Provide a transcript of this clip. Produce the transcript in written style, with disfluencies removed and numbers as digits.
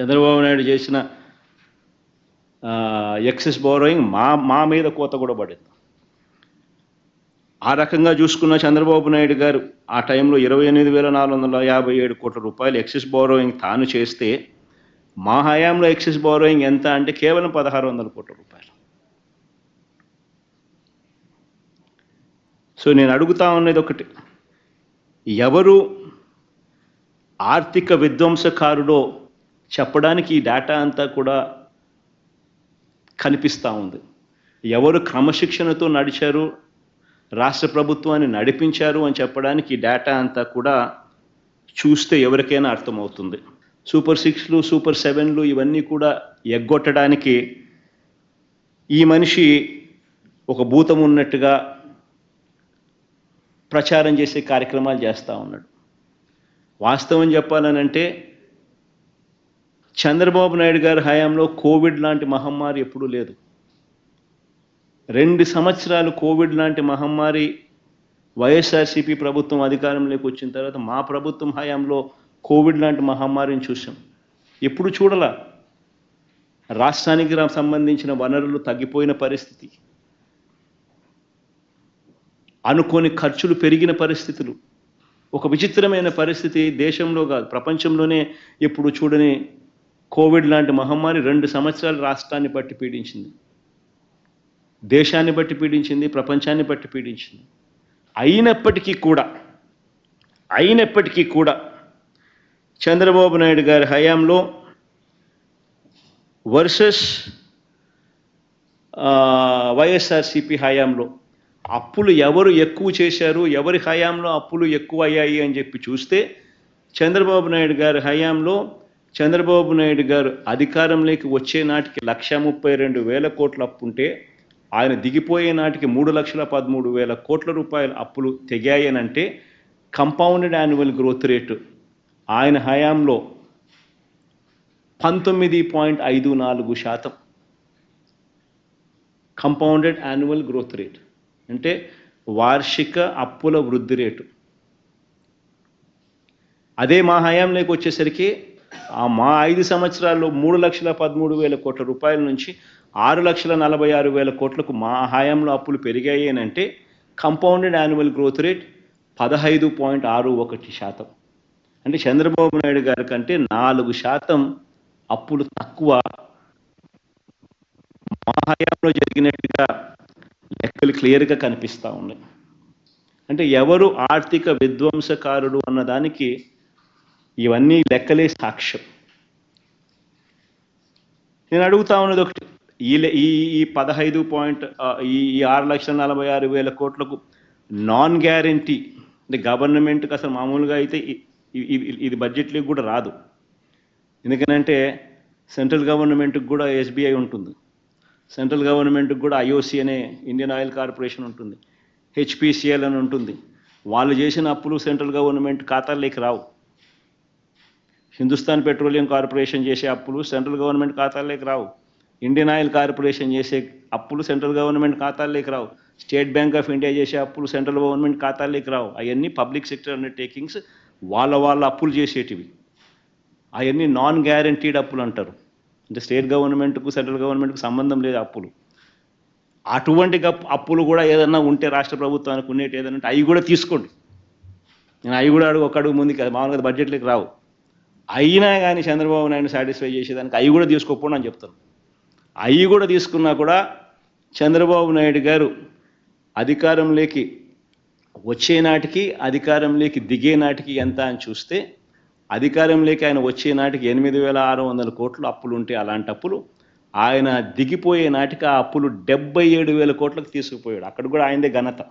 చంద్రబాబు నాయుడు చేసిన excess borrowing మా మీద కోత కూడా పడింది. ఆ రకంగా చూసుకున్న చంద్రబాబు నాయుడు గారు ఆ టైంలో 28,457 కోట్ల రూపాయలు ఎక్సెస్ బోరోయింగ్ తాను చేస్తే మా హయాంలో ఎక్సెస్ బోరోయింగ్ ఎంత అంటే కేవలం 1,600 కోట్ల రూపాయలు. సో నేను అడుగుతా ఉన్నది ఒకటి, ఎవరు ఆర్థిక విధ్వంసకారుడో చెప్పడానికి ఈ డేటా అంతా కూడా కనిపిస్తూ ఉంది. ఎవరు క్రమశిక్షణతో నడిచారు, రాష్ట్ర ప్రభుత్వాన్ని నడిపించారు అని చెప్పడానికి ఈ డేటా అంతా కూడా చూస్తే ఎవరికైనా అర్థమవుతుంది. సూపర్ 6లు సూపర్ 7లు ఇవన్నీ కూడా ఎగ్గొట్టడానికి ఈ మనిషి ఒక భూతం ఉన్నట్టుగా ప్రచారం చేసే కార్యక్రమాలు చేస్తూ ఉన్నాడు. వాస్తవం చెప్పాలనంటే చంద్రబాబు నాయుడు గారి హయాంలో కోవిడ్ లాంటి మహమ్మారి ఎప్పుడూ లేదు. 2 సంవత్సరాలు కోవిడ్ లాంటి మహమ్మారి వైఎస్ఆర్సీపీ ప్రభుత్వం అధికారంలోకి వచ్చిన తర్వాత మా ప్రభుత్వం హయాంలో కోవిడ్ లాంటి మహమ్మారిని చూసాం. ఎప్పుడు చూడాల. రాష్ట్రానికి సంబంధించిన వనరులు తగ్గిపోయిన పరిస్థితి, అనుకోని ఖర్చులు పెరిగిన పరిస్థితులు, ఒక విచిత్రమైన పరిస్థితి దేశంలో కాదు ప్రపంచంలోనే ఎప్పుడు చూడని కోవిడ్ లాంటి మహమ్మారి 2 సంవత్సరాలు రాష్ట్రాన్ని బట్టి పీడించింది, దేశాన్ని బట్టి పీడించింది, ప్రపంచాన్ని బట్టి పీడించింది. అయినప్పటికీ కూడా చంద్రబాబు నాయుడు గారి హయాంలో వర్సెస్ వైఎస్ఆర్సీపీ హయాంలో అప్పులు ఎవరు ఎక్కువ చేశారు, ఎవరి హయాంలో అప్పులు ఎక్కువ అయ్యాయి అని చెప్పి చూస్తే చంద్రబాబు నాయుడు గారి హయాంలో చంద్రబాబు నాయుడు గారు అధికారంలోకి వచ్చే నాటికి 1,32,000 కోట్ల అప్పు ఉంటే ఆయన దిగిపోయే నాటికి 3,13,000 కోట్ల రూపాయల అప్పులు తెగాయనంటే కంపౌండెడ్ యాన్యువల్ గ్రోత్ రేటు ఆయన హయాంలో 19.54%. కంపౌండెడ్ యాన్యువల్ గ్రోత్ రేట్ అంటే వార్షిక అప్పుల వృద్ధి రేటు. అదే మా హయాంలోకి వచ్చేసరికి మా 5 సంవత్సరాల్లో 3,13,000 కోట్ల రూపాయల నుంచి 6,46,000 కోట్లకు మా హయాంలో అప్పులు పెరిగాయి అని అంటే కంపౌండెడ్ యాన్యువల్ గ్రోత్ రేట్ 15.61%. అంటే చంద్రబాబు నాయుడు గారి కంటే 4% అప్పులు తక్కువ మా హయాంలో జరిగినట్టుగా లెక్కలు క్లియర్గా కనిపిస్తూ ఉన్నాయి. అంటే ఎవరు ఆర్థిక విధ్వంసకారుడు అన్నదానికి ఇవన్నీ లెక్కలే సాక్ష్యం. నేను అడుగుతా ఉన్నది ఒకటి, ఈ 6,46,000 కోట్లకు నాన్ గ్యారంటీ అంటే గవర్నమెంట్కి అసలు మామూలుగా అయితే ఇది బడ్జెట్లోకి కూడా రాదు. ఎందుకనంటే సెంట్రల్ గవర్నమెంట్కి కూడా ఎస్బీఐ ఉంటుంది, సెంట్రల్ గవర్నమెంట్కి కూడా ఐఓసి అనే ఇండియన్ ఆయిల్ కార్పొరేషన్ ఉంటుంది, హెచ్పిసిఎల్ అని ఉంటుంది. వాళ్ళు చేసిన అప్పులు సెంట్రల్ గవర్నమెంట్ ఖాతాల్లోకి రావు. హిందుస్థాన్ పెట్రోలియం కార్పొరేషన్ చేసే అప్పులు సెంట్రల్ గవర్నమెంట్ ఖాతాల్లోకి రావు. ఇండియన్ ఆయిల్ కార్పొరేషన్ చేసే అప్పులు సెంట్రల్ గవర్నమెంట్ ఖాతాల్లోకి రావు. స్టేట్ బ్యాంక్ ఆఫ్ ఇండియా చేసే అప్పులు సెంట్రల్ గవర్నమెంట్ ఖాతాల్లోకి రావు. అవన్నీ పబ్లిక్ సెక్టర్ అండర్టేకింగ్స్, వాళ్ళ అప్పులు చేసేటివి. అవన్నీ నాన్ గ్యారంటీడ్ అప్పులు అంటారు. అంటే స్టేట్ గవర్నమెంట్కు సెంట్రల్ గవర్నమెంట్కు సంబంధం లేదు అప్పులు. అటువంటి అప్పులు కూడా ఏదన్నా ఉంటే రాష్ట్ర ప్రభుత్వానికి ఉండేటి ఏదన్నా ఉంటే అవి కూడా తీసుకోండి. నేను అవి కూడా ఒక అడుగు ముందుకు మామూలుగా బడ్జెట్లోకి రావు. అయినా కానీ చంద్రబాబు నాయుడు సాటిస్ఫై చేసేదానికి అవి కూడా తీసుకోకపోండి అని చెప్తాను. అవి కూడా తీసుకున్నా కూడా చంద్రబాబు నాయుడు గారు అధికారంలోకి వచ్చే నాటికి అధికారంలోకి దిగే నాటికి ఎంత అని చూస్తే అధికారంలోకి ఆయన వచ్చే నాటికి 8,600 కోట్లు అప్పులు ఉంటే అలాంటి అప్పులు ఆయన దిగిపోయే నాటికి ఆ అప్పులు 77,000 కోట్లకు తీసుకుపోయాడు. అక్కడ కూడా ఆయనదే ఘనత.